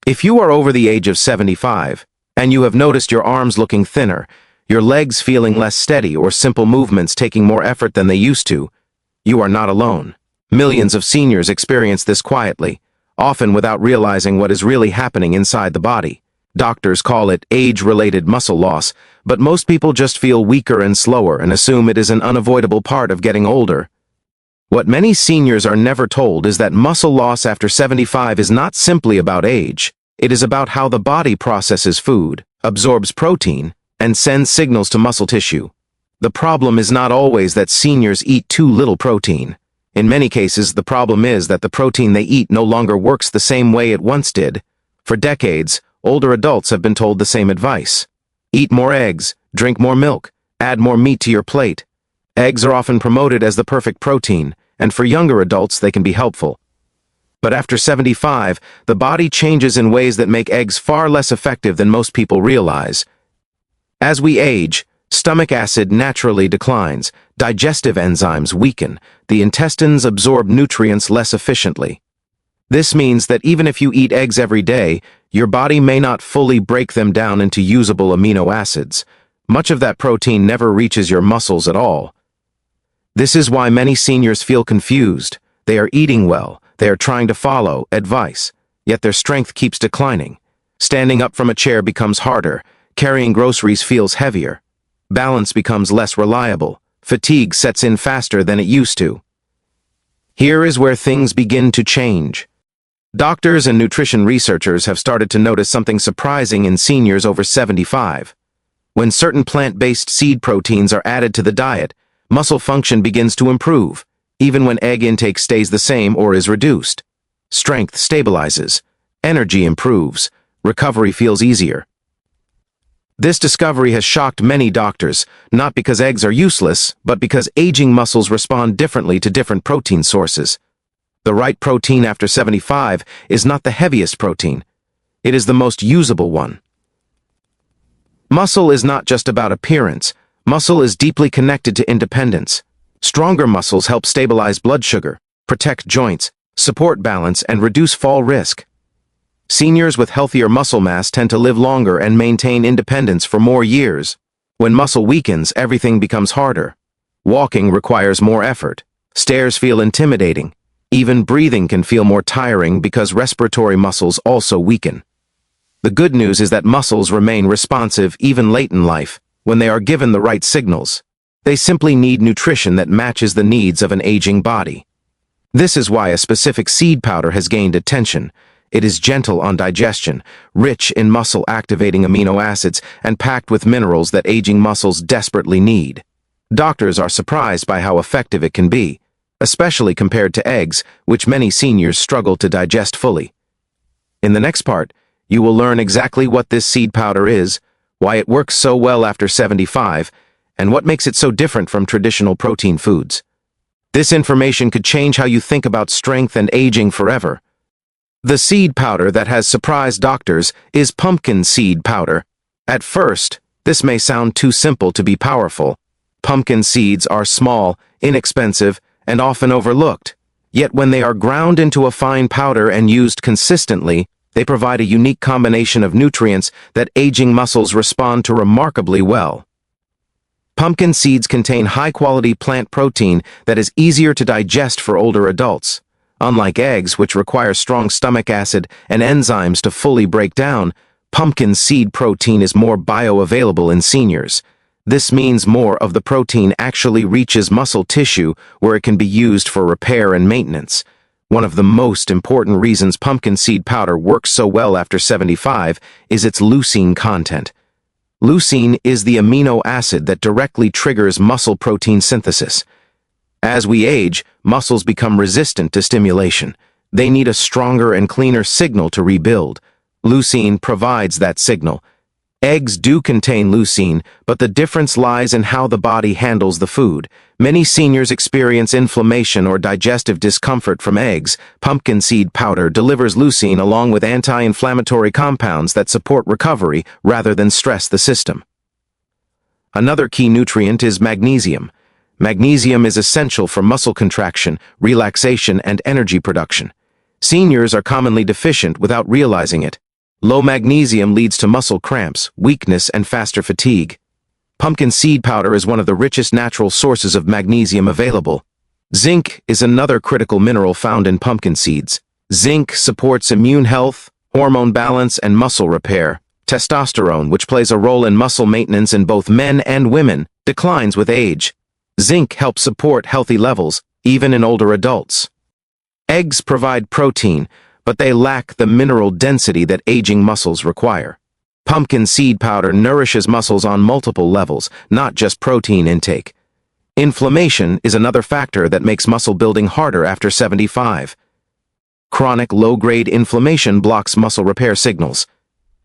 If you are over the age of 75, and you have noticed your arms looking thinner, your legs feeling less steady, or simple movements taking more effort than they used to, you are not alone. Millions of seniors experience this quietly, often without realizing what is really happening inside the body. Doctors call it age-related muscle loss, but most people just feel weaker and slower and assume it is an unavoidable part of getting older. What many seniors are never told is that muscle loss after 75 is not simply about age. It is about how the body processes food, absorbs protein, and sends signals to muscle tissue. The problem is not always that seniors eat too little protein. In many cases, the problem is that the protein they eat no longer works the same way it once did. For decades, older adults have been told the same advice. Eat more eggs, drink more milk, add more meat to your plate. Eggs are often promoted as the perfect protein, and for younger adults they can be helpful. But after 75, the body changes in ways that make eggs far less effective than most people realize. As we age, stomach acid naturally declines, digestive enzymes weaken, the intestines absorb nutrients less efficiently. This means that even if you eat eggs every day, your body may not fully break them down into usable amino acids. Much of that protein never reaches your muscles at all. This is why many seniors feel confused. They are eating well, they are trying to follow advice, yet their strength keeps declining. Standing up from a chair becomes harder, carrying groceries feels heavier. Balance becomes less reliable, fatigue sets in faster than it used to. Here is where things begin to change. Doctors and nutrition researchers have started to notice something surprising in seniors over 75. When certain plant-based seed proteins are added to the diet, muscle function begins to improve, even when egg intake stays the same or is reduced. Strength stabilizes, energy improves, recovery feels easier. This discovery has shocked many doctors, not because eggs are useless, but because aging muscles respond differently to different protein sources. The right protein after 75 is not the heaviest protein. It is the most usable one. Muscle is not just about appearance. Muscle is deeply connected to independence. Stronger muscles help stabilize blood sugar, protect joints, support balance, and reduce fall risk. Seniors with healthier muscle mass tend to live longer and maintain independence for more years. When muscle weakens, everything becomes harder. Walking requires more effort. Stairs feel intimidating. Even breathing can feel more tiring because respiratory muscles also weaken. The good news is that muscles remain responsive even late in life, when they are given the right signals. They simply need nutrition that matches the needs of an aging body. This is why a specific seed powder has gained attention. It is gentle on digestion, rich in muscle-activating amino acids, and packed with minerals that aging muscles desperately need. Doctors are surprised by how effective it can be, especially compared to eggs, which many seniors struggle to digest fully. In the next part, you will learn exactly what this seed powder is, why it works so well after 75, and what makes it so different from traditional protein foods. This information could change how you think about strength and aging forever. The seed powder that has surprised doctors is pumpkin seed powder. At first, this may sound too simple to be powerful. Pumpkin seeds are small, inexpensive, and often overlooked. Yet when they are ground into a fine powder and used consistently, they provide a unique combination of nutrients that aging muscles respond to remarkably well. Pumpkin seeds contain high-quality plant protein that is easier to digest for older adults. Unlike eggs, which require strong stomach acid and enzymes to fully break down, pumpkin seed protein is more bioavailable in seniors. This means more of the protein actually reaches muscle tissue where it can be used for repair and maintenance. One of the most important reasons pumpkin seed powder works so well after 75 is its leucine content. Leucine is the amino acid that directly triggers muscle protein synthesis. As we age, muscles become resistant to stimulation. They need a stronger and cleaner signal to rebuild. Leucine provides that signal. Eggs do contain leucine, but the difference lies in how the body handles the food. Many seniors experience inflammation or digestive discomfort from eggs. Pumpkin seed powder delivers leucine along with anti-inflammatory compounds that support recovery rather than stress the system. Another key nutrient is magnesium. Magnesium is essential for muscle contraction, relaxation, and energy production. Seniors are commonly deficient without realizing it. Low magnesium leads to muscle cramps, weakness, and faster fatigue. Pumpkin seed powder is one of the richest natural sources of magnesium available. Zinc is another critical mineral found in pumpkin seeds. Zinc supports immune health, hormone balance, and muscle repair. Testosterone, which plays a role in muscle maintenance in both men and women, declines with age. Zinc helps support healthy levels, even in older adults. Eggs provide protein, but they lack the mineral density that aging muscles require. Pumpkin seed powder nourishes muscles on multiple levels, not just protein intake. Inflammation is another factor that makes muscle building harder after 75. Chronic low-grade inflammation blocks muscle repair signals.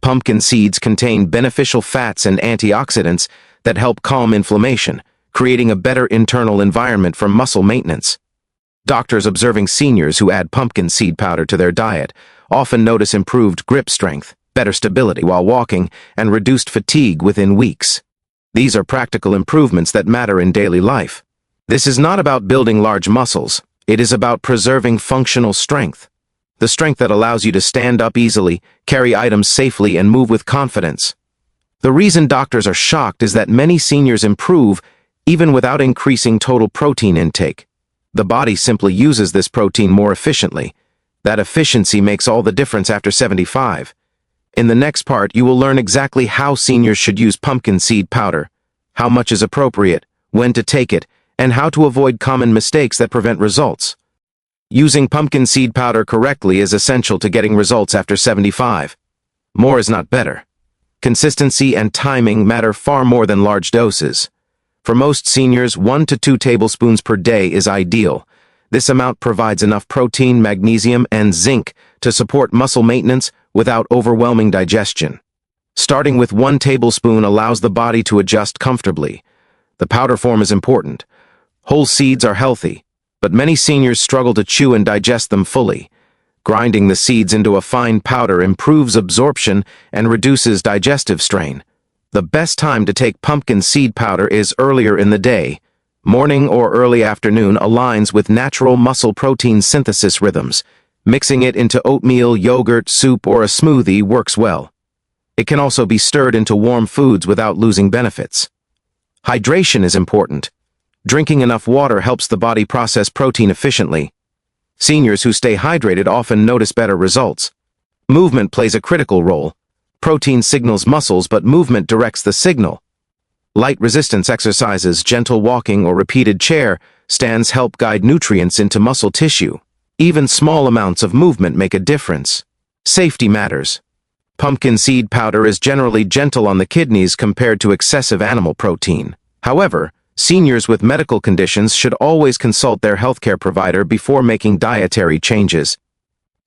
Pumpkin seeds contain beneficial fats and antioxidants that help calm inflammation, creating a better internal environment for muscle maintenance. Doctors observing seniors who add pumpkin seed powder to their diet often notice improved grip strength, better stability while walking, and reduced fatigue within weeks. These are practical improvements that matter in daily life. This is not about building large muscles. It is about preserving functional strength. The strength that allows you to stand up easily, carry items safely, and move with confidence. The reason doctors are shocked is that many seniors improve even without increasing total protein intake. The body simply uses this protein more efficiently. That efficiency makes all the difference after 75. In the next part, you will learn exactly how seniors should use pumpkin seed powder, how much is appropriate, when to take it, and how to avoid common mistakes that prevent results. Using pumpkin seed powder correctly is essential to getting results after 75. More is not better. Consistency and timing matter far more than large doses. For most seniors, 1 to 2 tablespoons per day is ideal. This amount provides enough protein, magnesium, and zinc to support muscle maintenance without overwhelming digestion. Starting with 1 tablespoon allows the body to adjust comfortably. The powder form is important. Whole seeds are healthy, but many seniors struggle to chew and digest them fully. Grinding the seeds into a fine powder improves absorption and reduces digestive strain. The best time to take pumpkin seed powder is earlier in the day. Morning or early afternoon aligns with natural muscle protein synthesis rhythms. Mixing it into oatmeal, yogurt, soup, or a smoothie works well. It can also be stirred into warm foods without losing benefits. Hydration is important. Drinking enough water helps the body process protein efficiently. Seniors who stay hydrated often notice better results. Movement plays a critical role. Protein signals muscles, but movement directs the signal. Light resistance exercises, gentle walking, or repeated chair stands help guide nutrients into muscle tissue. Even small amounts of movement make a difference. Safety matters. Pumpkin seed powder is generally gentle on the kidneys compared to excessive animal protein. However, seniors with medical conditions should always consult their healthcare provider before making dietary changes.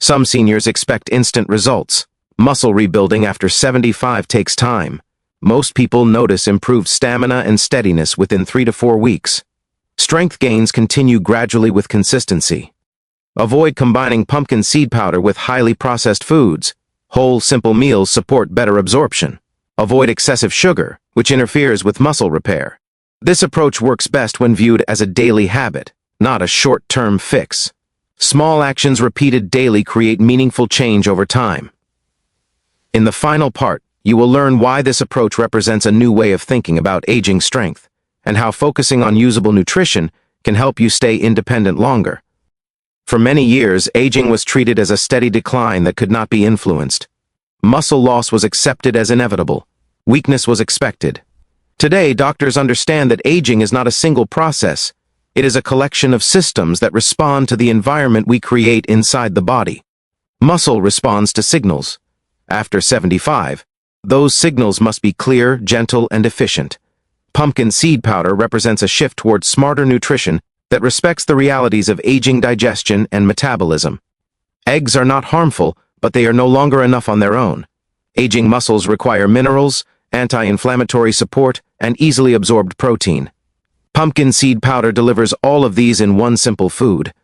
Some seniors expect instant results. Muscle rebuilding after 75 takes time. Most people notice improved stamina and steadiness within 3 to 4 weeks. Strength gains continue gradually with consistency. Avoid combining pumpkin seed powder with highly processed foods. Whole, simple meals support better absorption. Avoid excessive sugar, which interferes with muscle repair. This approach works best when viewed as a daily habit, not a short-term fix. Small actions repeated daily create meaningful change over time. In the final part, you will learn why this approach represents a new way of thinking about aging strength, and how focusing on usable nutrition can help you stay independent longer. For many years, aging was treated as a steady decline that could not be influenced. Muscle loss was accepted as inevitable. Weakness was expected. Today, doctors understand that aging is not a single process. It is a collection of systems that respond to the environment we create inside the body. Muscle responds to signals. After 75, those signals must be clear, gentle, and efficient. Pumpkin seed powder represents a shift towards smarter nutrition that respects the realities of aging digestion and metabolism. Eggs are not harmful, but they are no longer enough on their own. Aging muscles require minerals, anti-inflammatory support, and easily absorbed protein. Pumpkin seed powder delivers all of these in one simple food.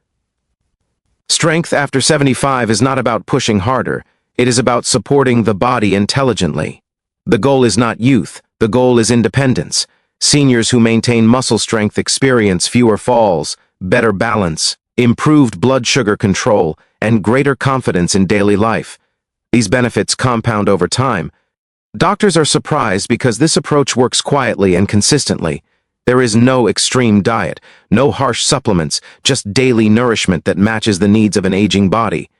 Strength after 75 is not about pushing harder. It is about supporting the body intelligently. The goal is not youth. The goal is independence. Seniors who maintain muscle strength experience fewer falls, better balance, improved blood sugar control, and greater confidence in daily life. These benefits compound over time. Doctors are surprised because this approach works quietly and consistently. There is no extreme diet, no harsh supplements, just daily nourishment that matches the needs of an aging body.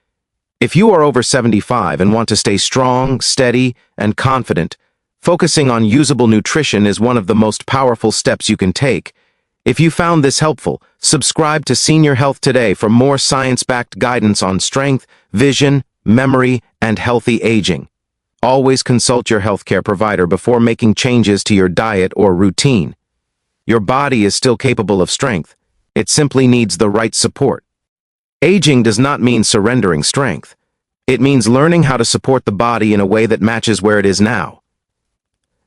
If you are over 75 and want to stay strong, steady, and confident, focusing on usable nutrition is one of the most powerful steps you can take. If you found this helpful, subscribe to Senior Health Today for more science-backed guidance on strength, vision, memory, and healthy aging. Always consult your healthcare provider before making changes to your diet or routine. Your body is still capable of strength. It simply needs the right support. Aging does not mean surrendering strength. It means learning how to support the body in a way that matches where it is now.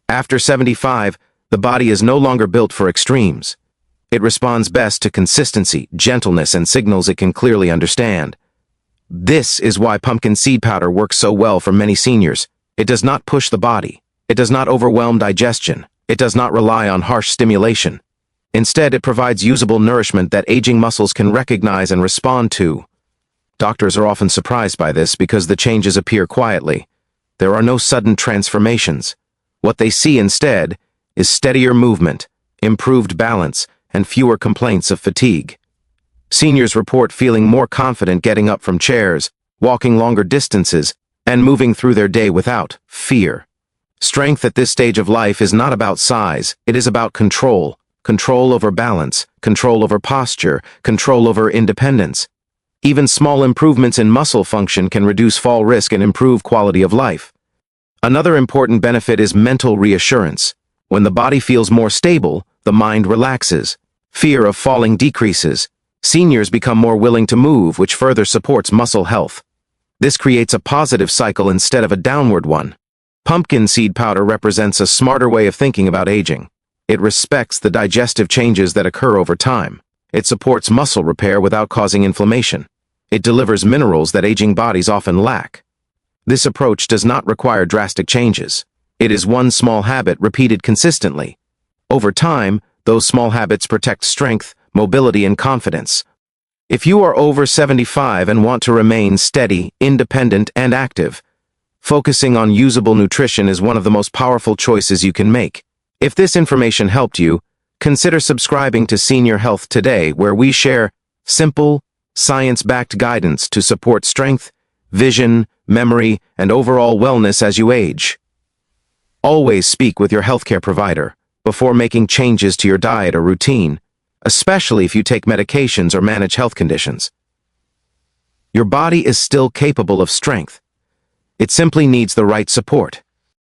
After 75, the body is no longer built for extremes. It responds best to consistency, gentleness, and signals it can clearly understand. This is why pumpkin seed powder works so well for many seniors. It does not push the body. It does not overwhelm digestion. It does not rely on harsh stimulation. Instead, it provides usable nourishment that aging muscles can recognize and respond to. Doctors are often surprised by this because the changes appear quietly. There are no sudden transformations. What they see instead is steadier movement, improved balance, and fewer complaints of fatigue. Seniors report feeling more confident getting up from chairs, walking longer distances, and moving through their day without fear. Strength at this stage of life is not about size, it is about control. Control over balance, control over posture, control over independence. Even small improvements in muscle function can reduce fall risk and improve quality of life. Another important benefit is mental reassurance. When the body feels more stable, the mind relaxes. Fear of falling decreases. Seniors become more willing to move, which further supports muscle health. This creates a positive cycle instead of a downward one. Pumpkin seed powder represents a smarter way of thinking about aging. It respects the digestive changes that occur over time. It supports muscle repair without causing inflammation. It delivers minerals that aging bodies often lack. This approach does not require drastic changes. It is one small habit repeated consistently. Over time, those small habits protect strength, mobility, and confidence. If you are over 75 and want to remain steady, independent, and active, focusing on usable nutrition is one of the most powerful choices you can make. If this information helped you, consider subscribing to Senior Health Today, where we share simple, science-backed guidance to support strength, vision, memory, and overall wellness as you age. Always speak with your healthcare provider before making changes to your diet or routine, especially if you take medications or manage health conditions. Your body is still capable of strength. It simply needs the right support.